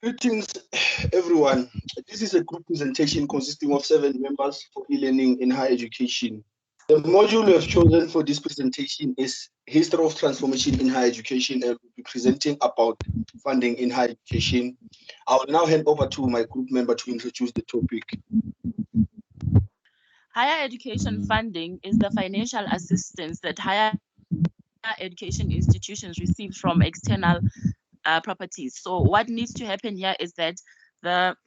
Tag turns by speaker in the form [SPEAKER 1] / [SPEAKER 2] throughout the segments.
[SPEAKER 1] Greetings, everyone. This is a group presentation consisting of 7 members for e-learning in higher education. The module we have chosen for this presentation is History of Transformation in Higher Education, and we'll be presenting about funding in higher education. I will now hand over to my group member to introduce the topic.
[SPEAKER 2] Higher education funding is the financial assistance that higher education institutions receive from external properties. So what needs to happen here is that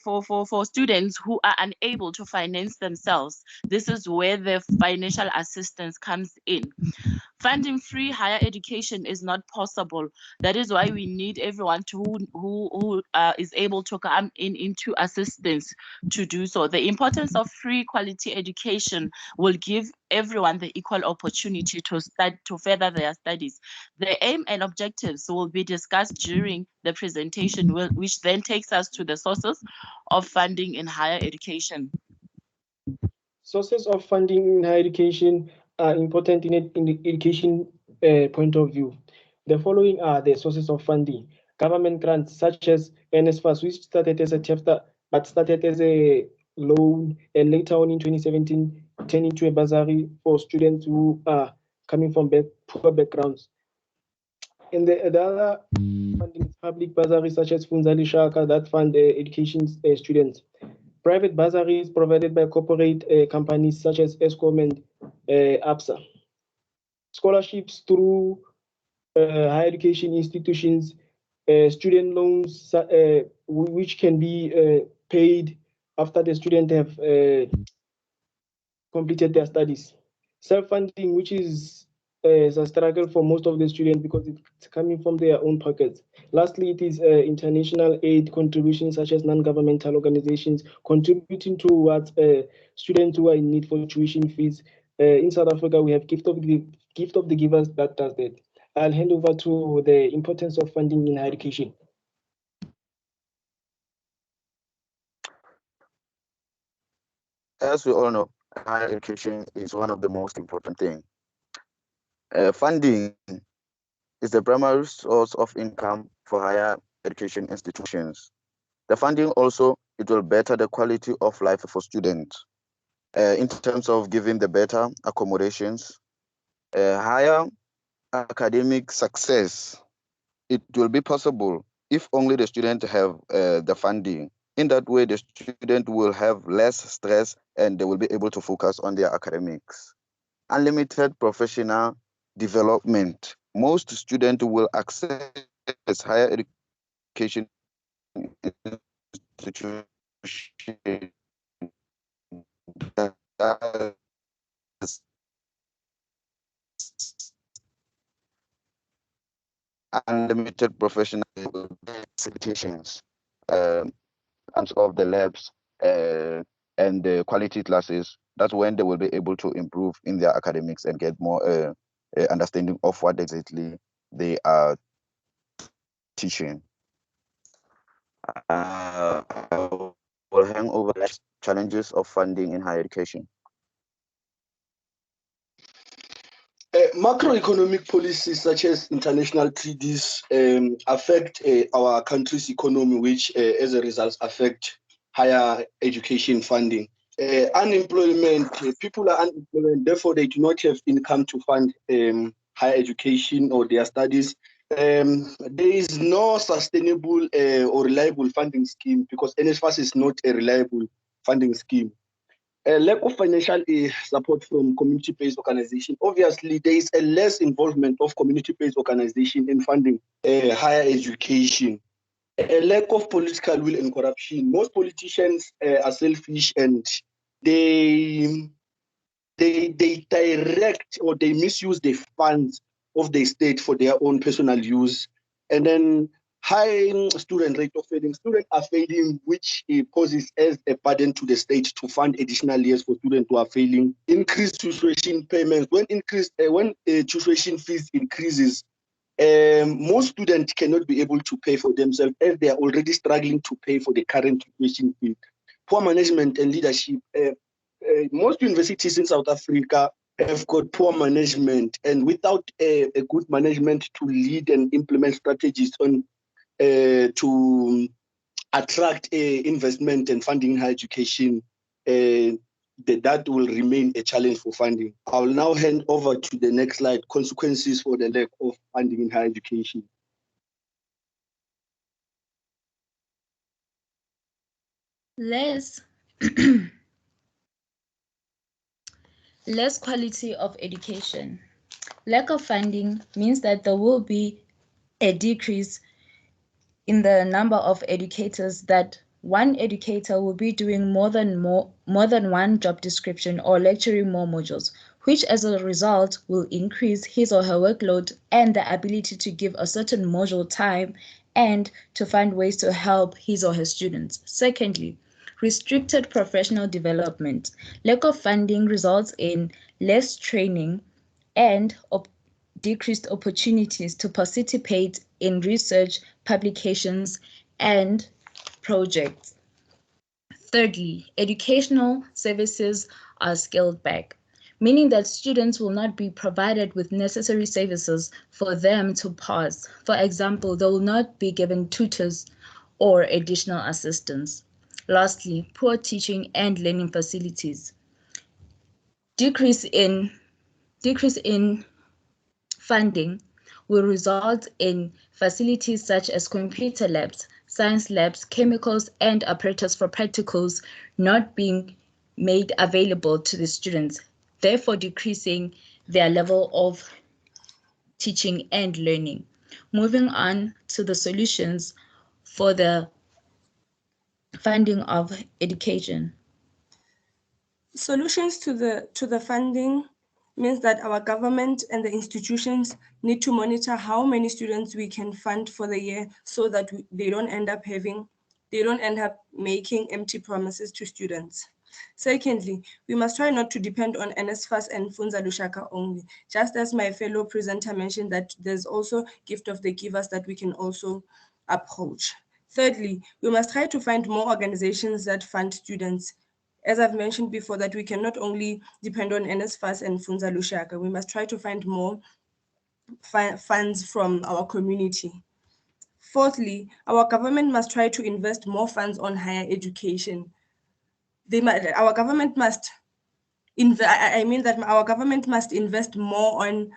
[SPEAKER 2] for students who are unable to finance themselves, this is where the financial assistance comes in. Funding free higher education is not possible. That is why we need everyone who is able to come into assistance to do so. The importance of free quality education will give everyone the equal opportunity to further their studies. The aim and objectives will be discussed during the presentation, which then takes us to the sources of funding in higher education.
[SPEAKER 3] Sources of funding in higher education are important in the education point of view. The following are the sources of funding. Government grants such as NSFAS, which started as a TEFTA, but started as a loan, and later on in 2017 turned into a bursary for students who are coming from poor backgrounds. And the other funding is public bursaries such as Funzali Shaka that fund education students. Private bursaries provided by corporate companies such as ESCOM and APSA. Scholarships through higher education institutions, student loans which can be paid after the student have completed their studies. Self-funding, which is a struggle for most of the students because it's coming from their own pockets. Lastly, it is international aid contributions such as non-governmental organizations contributing towards students who are in need for tuition fees. In South Africa, we have gift of the givers that does that. I'll hand over to the importance of funding in higher education.
[SPEAKER 4] As we all know, higher education is one of the most important things. Funding is the primary source of income for higher education institutions. The funding also, it will better the quality of life for students in terms of giving the better accommodations, higher academic success. It will be possible if only the student have the funding. In that way, the student will have less stress and they will be able to focus on their academics. Unlimited professional development. Most students will access higher education institutions that unlimited professional certifications, terms of the labs and the quality classes. That's when they will be able to improve in their academics and get more understanding of what exactly they are teaching. I will hang over challenges of funding in higher education.
[SPEAKER 1] Macroeconomic policies such as international treaties affect our country's economy, which as a result affect higher education funding. Unemployment, people are unemployed, therefore they do not have income to fund higher education or their studies. There is no sustainable or reliable funding scheme because NSFAS is not a reliable funding scheme. A lack of financial support from community-based organization. Obviously, there is a less involvement of community-based organization in funding higher education. A lack of political will and corruption. Most politicians are selfish and they direct or they misuse the funds of the state for their own personal use. And then high student rate of failing. Students are failing, which poses as a burden to the state to fund additional years for students who are failing. Increased tuition payments. When tuition fees increases, most students cannot be able to pay for themselves as they are already struggling to pay for the current tuition fee. Poor management and leadership. Most universities in South Africa have got poor management, and without a good management to lead and implement strategies on to attract investment and funding in higher education, that will remain a challenge for funding. I will now hand over to the next slide, consequences for the lack of funding in higher education.
[SPEAKER 2] Less quality of education. Lack of funding means that there will be a decrease in the number of educators, that one educator will be doing more than one job description or lecturing more modules, which as a result will increase his or her workload and the ability to give a certain module time and to find ways to help his or her students. Secondly, restricted professional development. Lack of funding results in less training and decreased opportunities to participate in research, publications, and projects. Thirdly, educational services are scaled back, meaning that students will not be provided with necessary services for them to pass. For example, they will not be given tutors or additional assistance. Lastly, poor teaching and learning facilities. Decrease in funding will result in facilities such as computer labs, science labs, chemicals, and apparatus for practicals not being made available to the students, therefore decreasing their level of teaching and learning. Moving on to the solutions for the funding of education.
[SPEAKER 5] Solutions to the funding means that our government and the institutions need to monitor how many students we can fund for the year, so that they don't end up making empty promises to students. Secondly, we must try not to depend on NSFAS and Funza Lushaka only. Just as my fellow presenter mentioned, that there's also gift of the givers that we can also approach. Thirdly, we must try to find more organizations that fund students. As I've mentioned before, that we cannot only depend on NSFAS and Funza Lushaka. We must try to find more funds from our community. Fourthly, our government must try to invest more funds on higher education. Our government must invest more on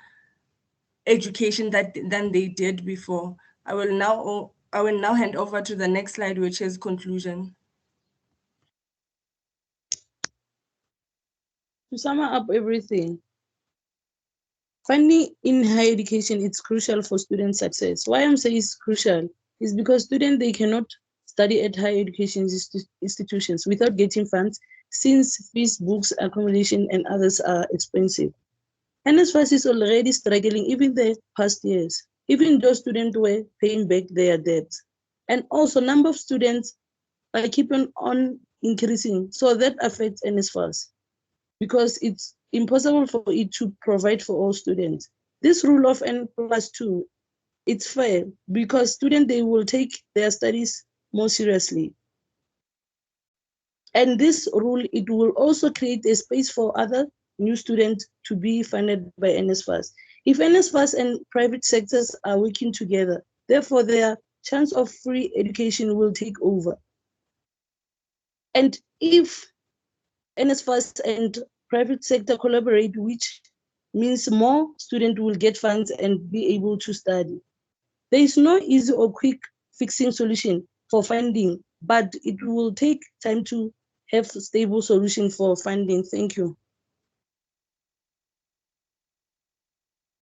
[SPEAKER 5] education than they did before. I will now hand over to the next slide, which is conclusion.
[SPEAKER 6] To sum up everything, funding in higher education is crucial for student success. Why I'm saying it's crucial is because students, they cannot study at higher education institutions without getting funds, since fees, books, accommodation, and others are expensive. NSFAS is already struggling even the past years, even though students were paying back their debts. And also number of students are keeping on increasing, so that affects NSFAS, because it's impossible for it to provide for all students. This rule of N+2, it's fair because students, they will take their studies more seriously. And this rule, it will also create a space for other new students to be funded by NSFAS. If NSFAS and private sectors are working together, therefore their chance of free education will take over. And if NSFAS and private sector collaborate, which means more students will get funds and be able to study. There is no easy or quick fixing solution for funding, but it will take time to have a stable solution for funding. Thank you.